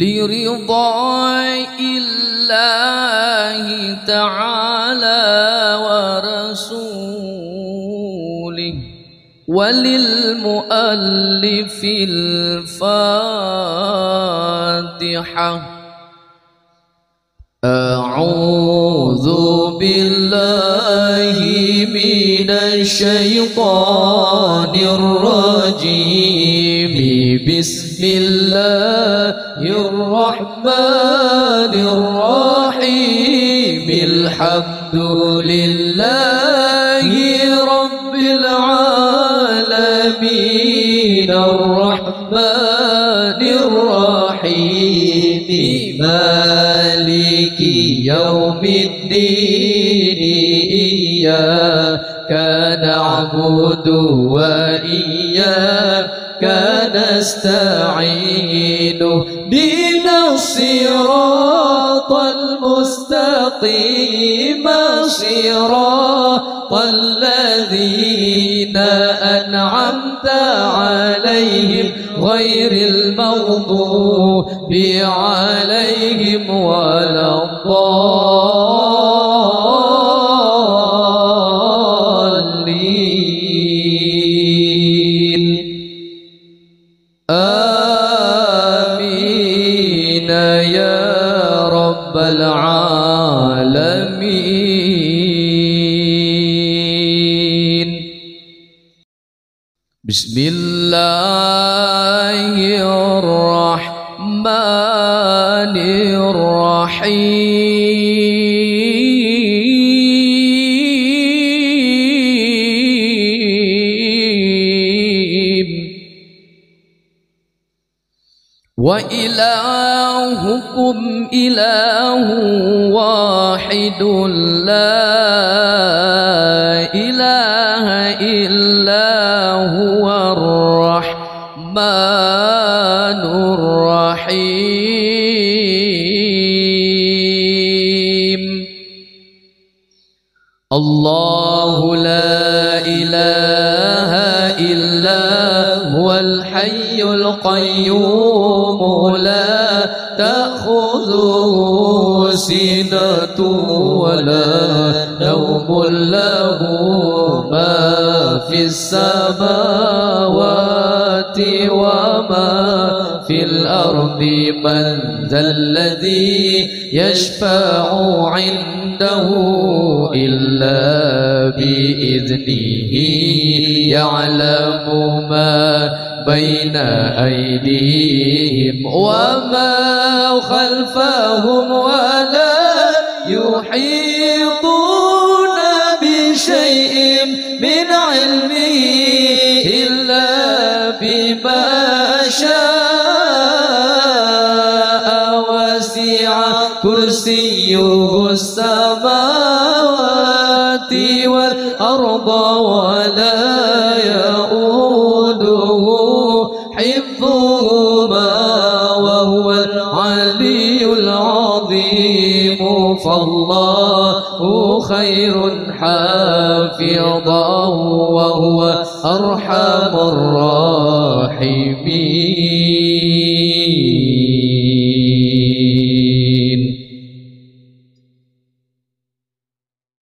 لرضاء الله تعالى ورسوله وللمؤلف الفاتحة. أعوذ بالله من الشيطان الرجيم. بسم الله الرحمن الرحيم. الحمد لله رب العالمين الرحمن الرحيم مالك يوم الدين. إياك نعبد وإياك نستعين. اهدنا الصراط المستقيم صراط الذين أنعمت عليهم غير المغضوب عليهم ولا الضالين. آمين يا رب العالمين. بسم الله الرحمن الرحيم. وإلهكم إله واحد لا إله إلا هو الرحمن الرحيم. الله لا إله إلا هو الحي القيوم لا تأخذه سنة ولا نوم له ما في السماوات وما في الأرض. من ذا الذي يشفع عنده إلا بإذنه. يعلم ما بين أيديهم وما خلفهم ولا يحيطون بشيء من علمه إلا بما شاء. وسع كرسيه السماوات والأرض ولا يؤوده حفظهما وهو العلي العظيم. فالله خير حافظا وهو أرحم الراحمين.